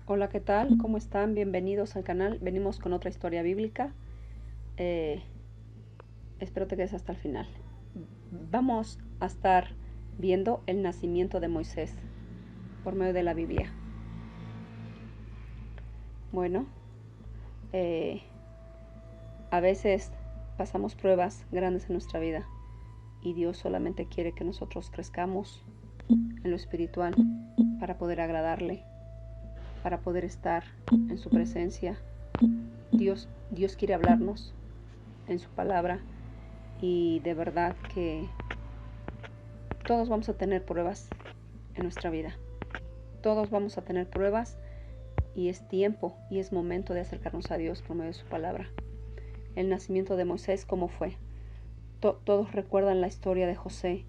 Hola, ¿qué tal? ¿Cómo están? Bienvenidos al canal. Venimos con otra historia bíblica. Eh, Espero te quedes hasta el final. Vamos a estar viendo el nacimiento de Moisés por medio de la Biblia. Bueno, eh, a veces pasamos pruebas grandes en nuestra vida y Dios solamente quiere que nosotros crezcamos en lo espiritual para poder agradarle, para poder estar en su presencia. Dios quiere hablarnos en su palabra y de verdad que todos vamos a tener pruebas en nuestra vida. Todos vamos a tener pruebas y es tiempo y es momento de acercarnos a Dios por medio de su palabra. El nacimiento de Moisés, ¿cómo fue? Todos recuerdan la historia de José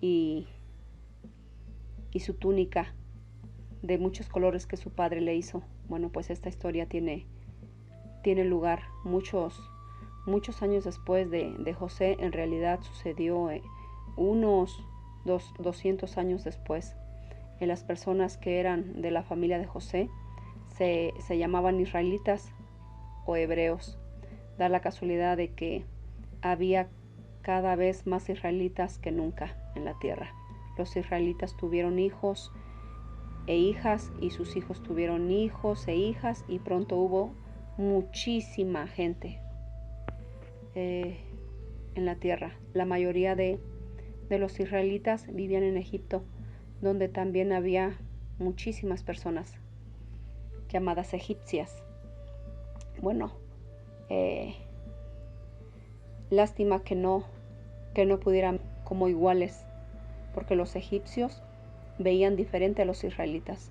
y, y su túnica de muchos colores que su padre le hizo. Bueno, pues esta historia tiene lugar muchos años después de José. En realidad sucedió unos 200 años después. Las personas que eran de la familia de José se llamaban israelitas o hebreos. Da la casualidad de que había cada vez más israelitas que nunca en la tierra. Los israelitas tuvieron hijos e hijas y sus hijos tuvieron hijos e hijas y pronto hubo muchísima gente en la tierra. La mayoría de los israelitas vivían en Egipto, donde también había muchísimas personas llamadas egipcias. Bueno, eh, lástima que no pudieran como iguales, porque los egipcios veían diferente a los israelitas.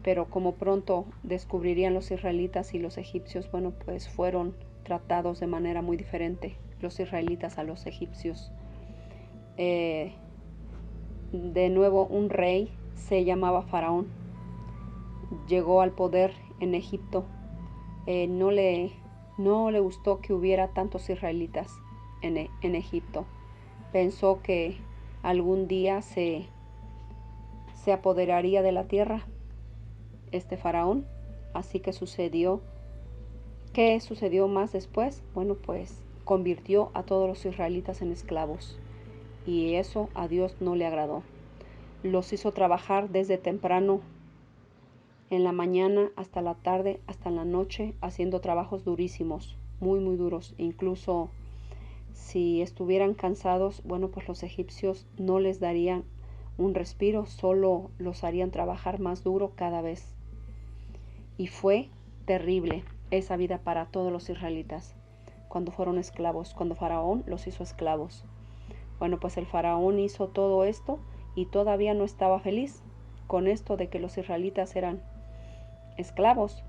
Pero como pronto descubrirían los israelitas y los egipcios, bueno, pues fueron tratados de manera muy diferente los israelitas a los egipcios. De nuevo un rey se llamaba Faraón. Llegó al poder en Egipto. No le gustó que hubiera tantos israelitas en Egipto. Pensó que algún día se apoderaría de la tierra este faraón. Así que sucedió. ¿Qué sucedió más después? Bueno, pues convirtió a todos los israelitas en esclavos. Y eso a Dios no le agradó. Los hizo trabajar desde temprano en la mañana hasta la tarde, hasta la noche, haciendo trabajos durísimos, muy duros. Incluso si estuvieran cansados, bueno, pues los egipcios no les darían un respiro, solo los harían trabajar más duro cada vez. Y fue terrible esa vida para todos los israelitas cuando fueron esclavos, cuando Faraón los hizo esclavos. Bueno, pues el Faraón hizo todo esto y todavía no estaba feliz con esto de que los israelitas eran esclavos.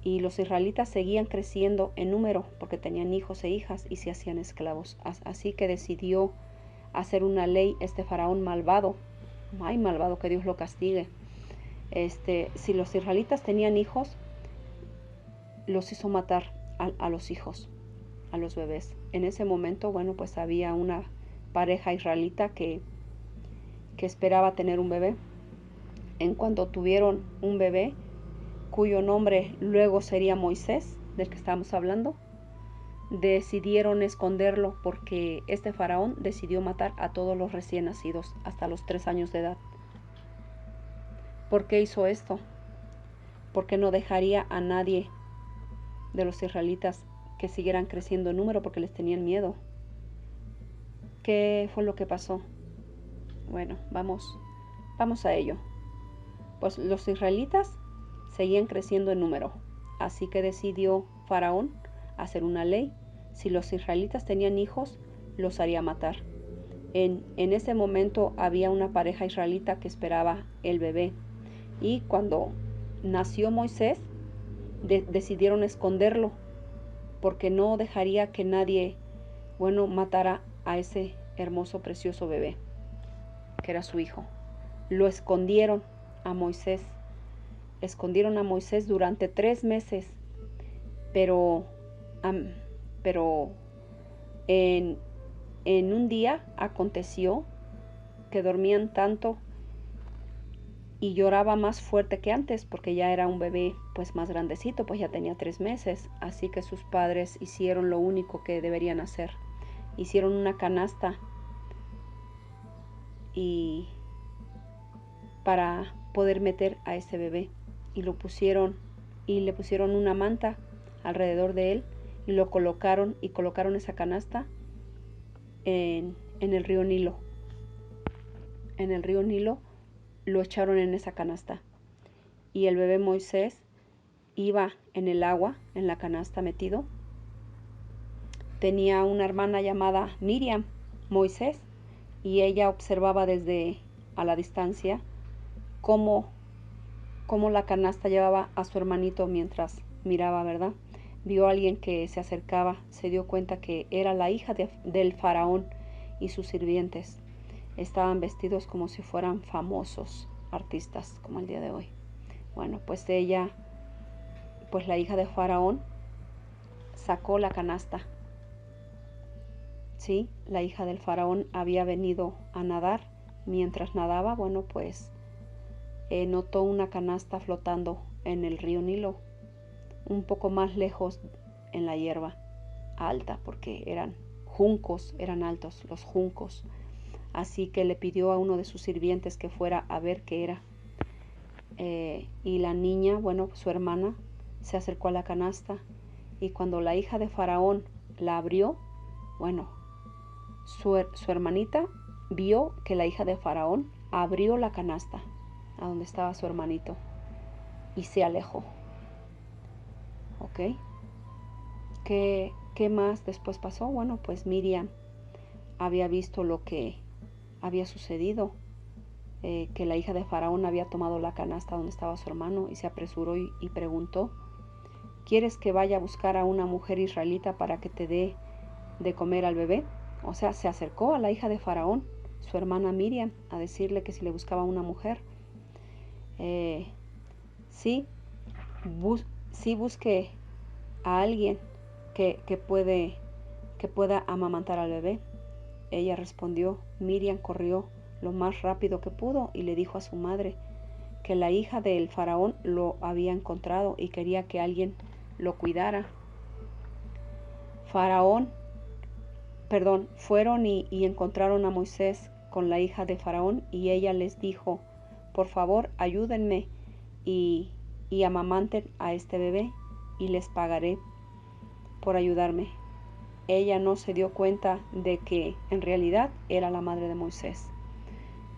Y los israelitas seguían creciendo en número porque tenían hijos e hijas y se hacían esclavos. Así que decidió hacer una ley este faraón malvado. Ay, malvado, que Dios lo castigue. Si los israelitas tenían hijos, los hizo matar a los hijos, a los bebés. En ese momento, bueno, pues había una pareja israelita que esperaba tener un bebé. En cuanto tuvieron un bebé, cuyo nombre luego sería Moisés, del que estamos hablando, decidieron esconderlo porque este faraón decidió matar a todos los recién nacidos hasta los 3 años de edad. ¿Por qué hizo esto? Porque no dejaría a nadie de los israelitas que siguieran creciendo en número porque les tenían miedo. ¿Qué fue lo que pasó? Bueno, vamos a ello. Pues los israelitas seguían creciendo en número, así que decidió Faraón hacer una ley. Si los israelitas tenían hijos, los haría matar. En ese momento había una pareja israelita que esperaba el bebé y cuando nació Moisés decidieron esconderlo porque no dejaría que nadie, bueno, matara a ese hermoso, precioso bebé que era su hijo. Lo escondieron a Moisés. Escondieron a Moisés durante 3 meses, pero, pero en, un día aconteció que dormían tanto y lloraba más fuerte que antes porque ya era un bebé pues más grandecito, pues ya tenía 3 meses. Así que sus padres hicieron lo único que deberían hacer. Hicieron una canasta y para poder meter a ese bebé y lo pusieron y le pusieron una manta alrededor de él y lo colocaron esa canasta en el río Nilo. En el río Nilo lo echaron en esa canasta y el bebé Moisés iba en el agua, en la canasta metido. Tenía una hermana llamada Miriam Moisés y ella observaba desde a la distancia cómo la canasta llevaba a su hermanito mientras miraba, ¿verdad? Vio a alguien que se acercaba, se dio cuenta que era la hija del faraón y sus sirvientes. Estaban vestidos como si fueran famosos artistas, como el día de hoy. Bueno, pues ella, pues la hija de faraón, sacó la canasta. Sí, la hija del faraón había venido a nadar. Mientras nadaba, bueno, pues notó una canasta flotando en el río Nilo, un poco más lejos en la hierba alta, porque eran juncos, eran altos los juncos. Así que le pidió a uno de sus sirvientes que fuera a ver qué era. Y la niña, bueno, su hermana, se acercó a la canasta y cuando la hija de faraón la abrió, bueno, su hermanita vio que la hija de faraón abrió la canasta a donde estaba su hermanito y se alejó. ¿Ok? ¿Qué más después pasó? Bueno, pues Miriam había visto lo que había sucedido, que la hija de faraón había tomado la canasta donde estaba su hermano y se apresuró y preguntó: ¿quieres que vaya a buscar a una mujer israelita para que te dé de comer al bebé? O sea, se acercó a la hija de faraón, su hermana Miriam, a decirle que si le buscaba una mujer. Sí, sí busque a alguien que pueda amamantar al bebé. Ella respondió. Miriam corrió lo más rápido que pudo y le dijo a su madre que la hija del faraón lo había encontrado y quería que alguien lo cuidara. Fueron y encontraron a Moisés con la hija de faraón y ella les dijo: por favor, ayúdenme y amamanten a este bebé y les pagaré por ayudarme. Ella no se dio cuenta de que en realidad era la madre de Moisés.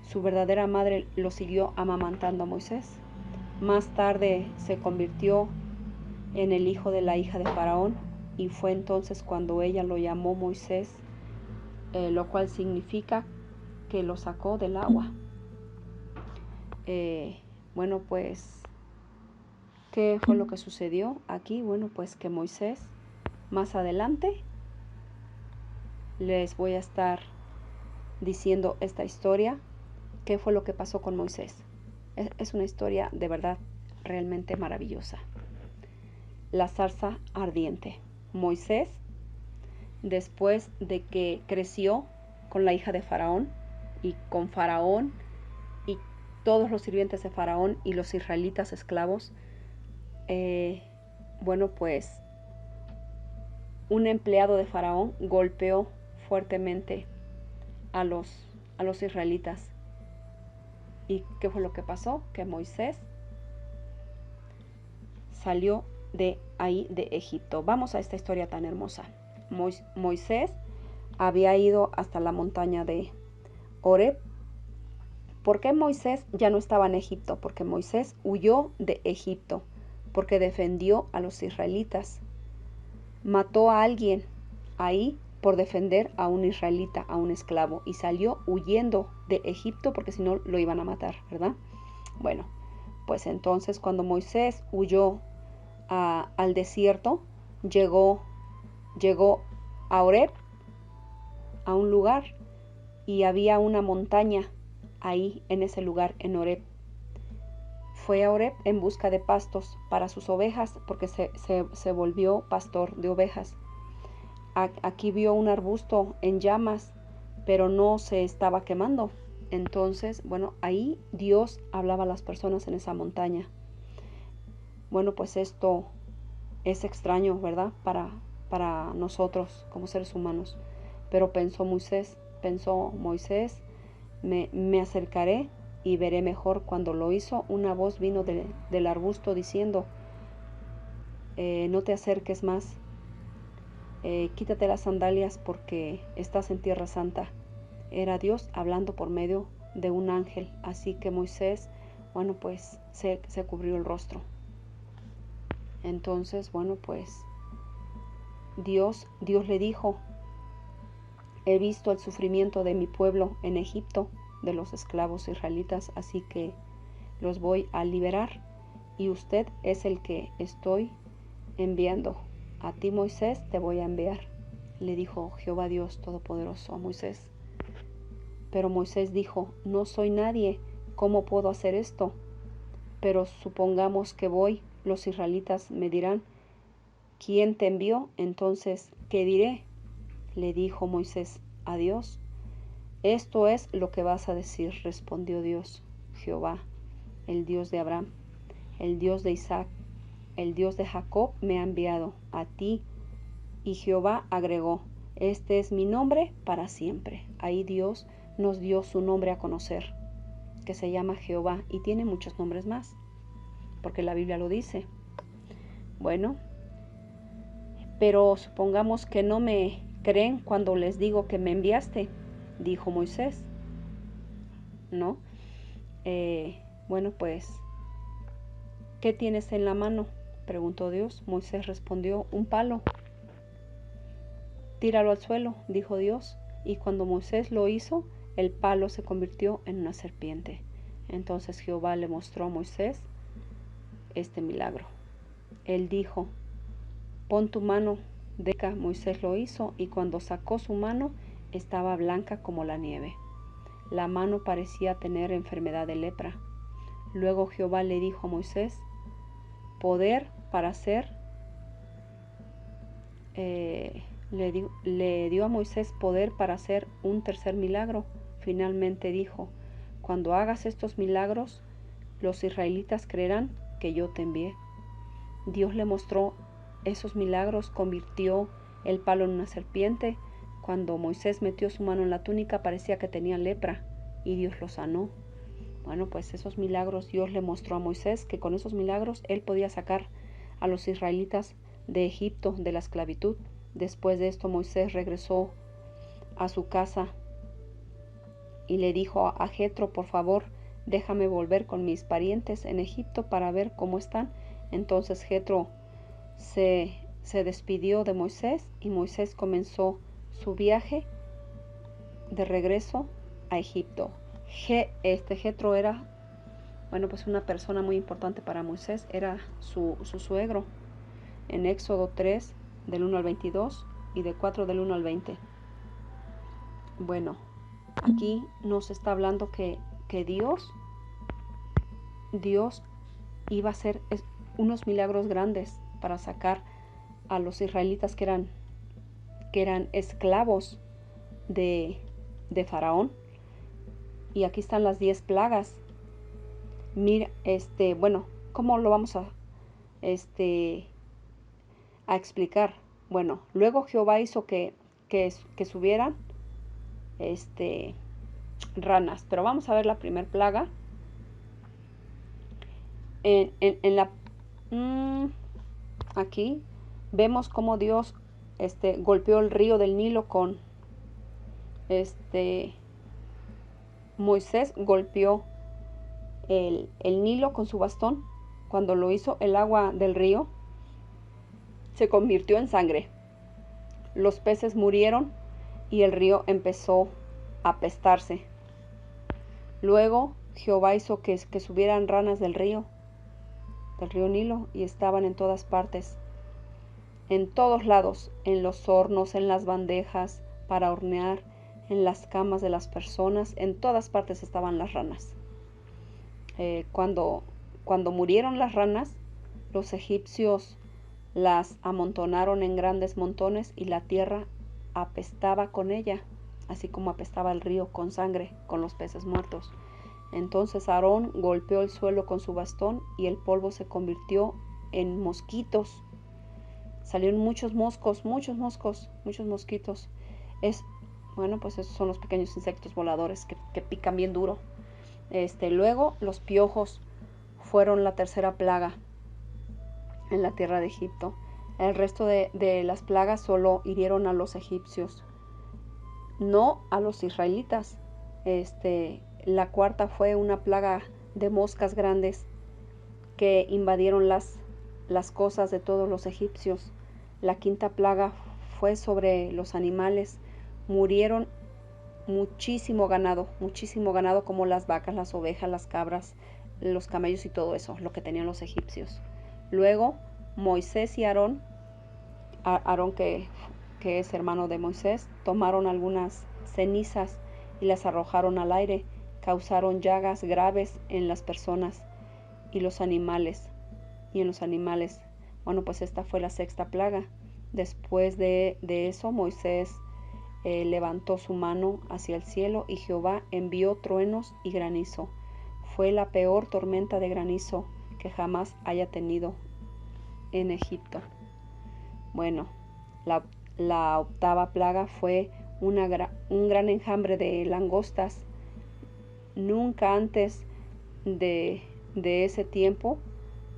Su verdadera madre lo siguió amamantando a Moisés. Más tarde se convirtió en el hijo de la hija de faraón y fue entonces cuando ella lo llamó Moisés, lo cual significa que lo sacó del agua. Bueno, pues, ¿qué fue lo que sucedió aquí? Bueno, pues que Moisés, más adelante, les voy a estar diciendo esta historia. ¿Qué fue lo que pasó con Moisés? Es una historia de verdad realmente maravillosa. La zarza ardiente. Moisés, después de que creció con la hija de Faraón y con Faraón y todos los sirvientes de Faraón y los israelitas esclavos, bueno, pues un empleado de Faraón golpeó fuertemente a los israelitas. ¿Y qué fue lo que pasó? Que Moisés salió de ahí, de Egipto. Vamos a esta historia tan hermosa. Moisés había ido hasta la montaña de Horeb. ¿Por qué Moisés ya no estaba en Egipto? Porque Moisés huyó de Egipto, porque defendió a los israelitas. Mató a alguien ahí por defender a un israelita, a un esclavo, y salió huyendo de Egipto porque si no lo iban a matar, ¿verdad? Bueno, pues entonces cuando Moisés huyó al desierto, llegó a Horeb, a un lugar, y había una montaña ahí en ese lugar, en Horeb. Fue a Horeb en busca de pastos para sus ovejas, porque se volvió pastor de ovejas. Aquí vio un arbusto en llamas, pero no se estaba quemando. Entonces, bueno, ahí Dios hablaba a las personas en esa montaña. Bueno, pues esto es extraño, ¿verdad? Para nosotros como seres humanos. Pero pensó Moisés, me acercaré y veré mejor. Cuando lo hizo, una voz vino del arbusto diciendo, no te acerques más, quítate las sandalias porque estás en tierra santa. Era Dios hablando por medio de un ángel, así que Moisés, bueno, pues se cubrió el rostro. Entonces, bueno, pues Dios le dijo, he visto el sufrimiento de mi pueblo en Egipto, de los esclavos israelitas, así que los voy a liberar y usted es el que estoy enviando. A ti, Moisés, te voy a enviar, le dijo Jehová Dios Todopoderoso a Moisés. Pero Moisés dijo, no soy nadie, ¿cómo puedo hacer esto? Pero supongamos que voy, los israelitas me dirán, ¿quién te envió? Entonces, ¿qué diré? Le dijo Moisés a Dios. Esto es lo que vas a decir, respondió Dios, Jehová, el Dios de Abraham, el Dios de Isaac, el Dios de Jacob me ha enviado a ti. Y Jehová agregó, este es mi nombre para siempre. Ahí Dios nos dio su nombre a conocer, que se llama Jehová y tiene muchos nombres más, porque la Biblia lo dice. Bueno, pero supongamos que no me creen cuando les digo que me enviaste, dijo Moisés. ¿No? Bueno, pues, ¿qué tienes en la mano? Preguntó Dios. Moisés respondió, un palo. Tíralo al suelo, dijo Dios. Y cuando Moisés lo hizo, el palo se convirtió en una serpiente. Entonces Jehová le mostró a Moisés este milagro. Él dijo, pon tu mano de acá. Moisés lo hizo y cuando sacó su mano estaba blanca como la nieve. La mano parecía tener enfermedad de lepra. Luego Jehová le dijo a Moisés, poder para hacer, le dio a Moisés poder para hacer un tercer milagro. Finalmente dijo, cuando hagas estos milagros, los israelitas creerán que yo te envié. Dios le mostró esos milagros, convirtió el palo en una serpiente. Cuando Moisés metió su mano en la túnica parecía que tenía lepra y Dios lo sanó. Bueno, pues esos milagros Dios le mostró a Moisés que con esos milagros él podía sacar a los israelitas de Egipto, de la esclavitud. Después de esto Moisés regresó a su casa y le dijo a Jetro, por favor, déjame volver con mis parientes en Egipto para ver cómo están. Entonces Jetro se despidió de Moisés y Moisés comenzó su viaje de regreso a Egipto. Jetro era, bueno, pues una persona muy importante para Moisés, era su suegro. En Éxodo 3, del 1 al 22 y de 4 del 1 al 20. Bueno, aquí nos está hablando que Dios iba a hacer unos milagros grandes para sacar a los israelitas que eran esclavos de Faraón. Y aquí están las 10 plagas. Mira, bueno, ¿cómo lo vamos a explicar? Bueno, luego Jehová hizo que subieran ranas. Pero vamos a ver la primer plaga. En la aquí vemos cómo Dios golpeó el río del Nilo con Moisés golpeó el Nilo con su bastón. Cuando lo hizo, el agua del río se convirtió en sangre. Los peces murieron y el río empezó a apestarse. Luego Jehová hizo que subieran ranas del río Nilo, y estaban en todas partes, en todos lados, en los hornos, en las bandejas para hornear, en las camas de las personas, en todas partes estaban las ranas. Cuando murieron las ranas, los egipcios las amontonaron en grandes montones y la tierra apestaba con ella. así como apestaba el río con sangre, con los peces muertos. Entonces Aarón golpeó el suelo con su bastón y el polvo se convirtió en mosquitos. Salieron muchos mosquitos. Bueno, pues esos son los pequeños insectos voladores que pican bien duro. Luego los piojos fueron la tercera plaga en la tierra de Egipto. El resto de las plagas solo hirieron a los egipcios, no a los israelitas. La cuarta fue una plaga de moscas grandes que invadieron las cosas de todos los egipcios. La quinta plaga fue sobre los animales. Murieron muchísimo ganado como las vacas, las ovejas, las cabras, los camellos y todo eso, lo que tenían los egipcios. Luego Moisés y Aarón que es hermano de Moisés, tomaron algunas cenizas y las arrojaron al aire. Causaron llagas graves en las personas y los animales. Bueno, pues esta fue la sexta plaga. Después de eso, Moisés levantó su mano hacia el cielo y Jehová envió truenos y granizo. Fue la peor tormenta de granizo que jamás haya tenido en Egipto. Bueno, la octava plaga fue un gran enjambre de langostas. Nunca antes de ese tiempo,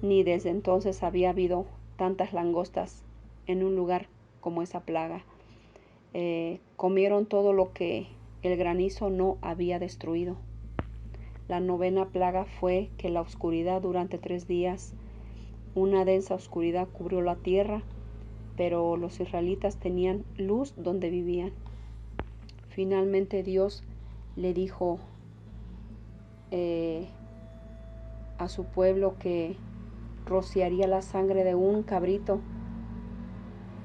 ni desde entonces había habido tantas langostas en un lugar como esa plaga. Comieron todo lo que el granizo no había destruido. La novena plaga fue que la oscuridad durante 3 días, una densa oscuridad cubrió la tierra, pero los israelitas tenían luz donde vivían. Finalmente Dios le dijo a su pueblo que rociaría la sangre de un cabrito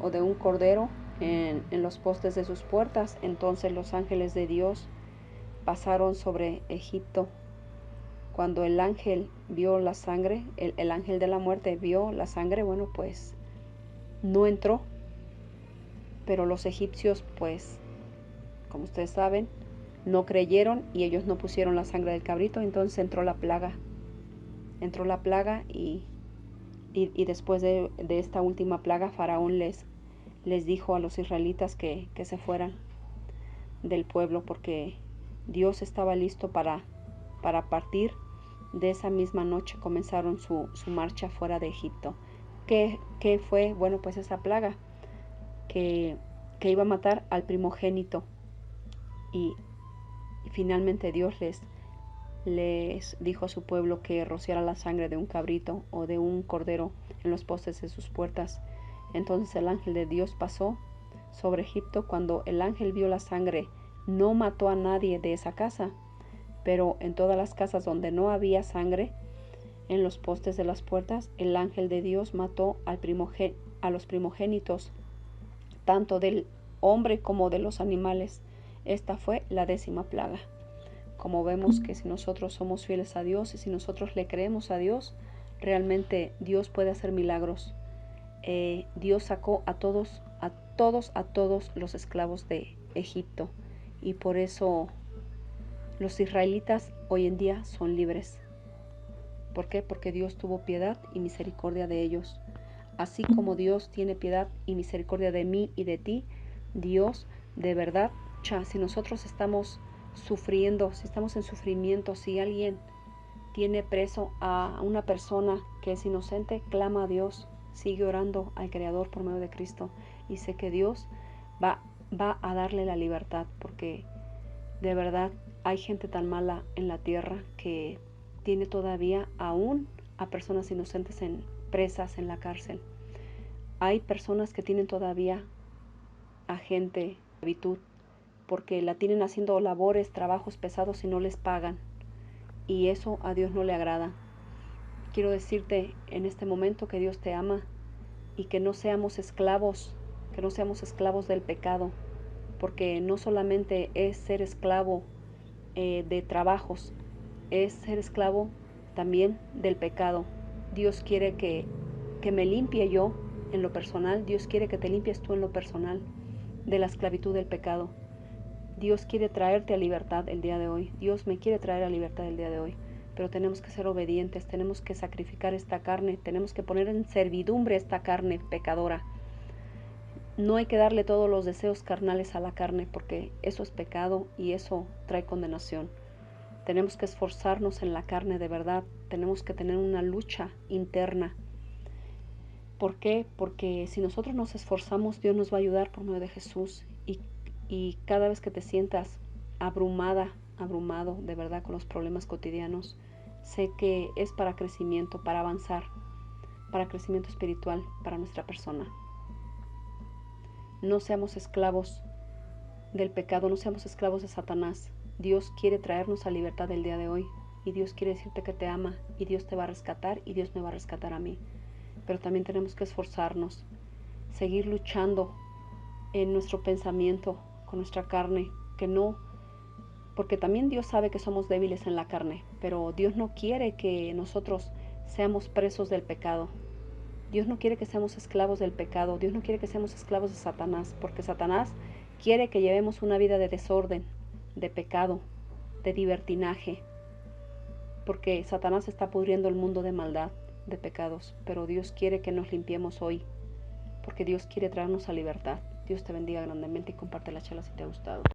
o de un cordero en los postes de sus puertas. Entonces los ángeles de Dios pasaron sobre Egipto. Cuando el ángel vio la sangre, el ángel de la muerte vio la sangre, bueno, pues no entró. Pero los egipcios, pues, como ustedes saben, no creyeron y ellos no pusieron la sangre del cabrito. Entonces entró la plaga. Y después de esta última plaga, Faraón les dijo a los israelitas que se fueran del pueblo, porque Dios estaba listo para partir. De esa misma noche comenzaron su marcha fuera de Egipto. ¿Qué fue? Bueno, pues esa plaga que iba a matar al primogénito. Y finalmente Dios les dijo a su pueblo que rociara la sangre de un cabrito o de un cordero en los postes de sus puertas. Entonces el ángel de Dios pasó sobre Egipto. Cuando el ángel vio la sangre, no mató a nadie de esa casa, pero en todas las casas donde no había sangre, en los postes de las puertas, el ángel de Dios mató a los primogénitos, tanto del hombre como de los animales. Esta fue la 10ª plaga. Como vemos que si nosotros somos fieles a Dios y si nosotros le creemos a Dios, realmente Dios puede hacer milagros. Dios sacó a todos los esclavos de Egipto, y por eso los israelitas hoy en día son libres. ¿Por qué? Porque Dios tuvo piedad y misericordia de ellos. Así como Dios tiene piedad y misericordia de mí y de ti, Dios de verdad, si nosotros estamos sufriendo, si estamos en sufrimiento, si alguien tiene preso a una persona que es inocente, clama a Dios, sigue orando al Creador por medio de Cristo, y sé que Dios va a darle la libertad, porque de verdad hay gente tan mala en la tierra que tiene todavía aún a personas inocentes presas en la cárcel. Hay personas que tienen todavía a gente en esclavitud porque la tienen haciendo labores, trabajos pesados y no les pagan. Y eso a Dios no le agrada. Quiero decirte en este momento que Dios te ama y que no seamos esclavos del pecado, porque no solamente es ser esclavo de trabajos, es ser esclavo también del pecado. Dios quiere que me limpie yo en lo personal. Dios quiere que te limpies tú en lo personal de la esclavitud del pecado. Dios quiere traerte a libertad el día de hoy. Dios me quiere traer a libertad el día de hoy. Pero tenemos que ser obedientes, tenemos que sacrificar esta carne, tenemos que poner en servidumbre esta carne pecadora. No hay que darle todos los deseos carnales a la carne, porque eso es pecado y eso trae condenación. Tenemos que esforzarnos en la carne de verdad, tenemos que tener una lucha interna. ¿Por qué? Porque si nosotros nos esforzamos, Dios nos va a ayudar por medio de Jesús. Y cada vez que te sientas abrumada, abrumado de verdad con los problemas cotidianos, sé que es para crecimiento, para avanzar, para crecimiento espiritual para nuestra persona. No seamos esclavos del pecado, no seamos esclavos de Satanás. Dios quiere traernos a libertad el día de hoy. Y Dios quiere decirte que te ama. Y Dios te va a rescatar y Dios me va a rescatar a mí. Pero también tenemos que esforzarnos, seguir luchando en nuestro pensamiento, con nuestra carne, que no, porque también Dios sabe que somos débiles en la carne, pero Dios no quiere que nosotros seamos presos del pecado. Dios no quiere que seamos esclavos del pecado, Dios no quiere que seamos esclavos de Satanás, porque Satanás quiere que llevemos una vida de desorden, de pecado, de libertinaje, porque Satanás está pudriendo el mundo de maldad, de pecados, pero Dios quiere que nos limpiemos hoy, porque Dios quiere traernos a libertad. Dios te bendiga grandemente y comparte la charla si te ha gustado.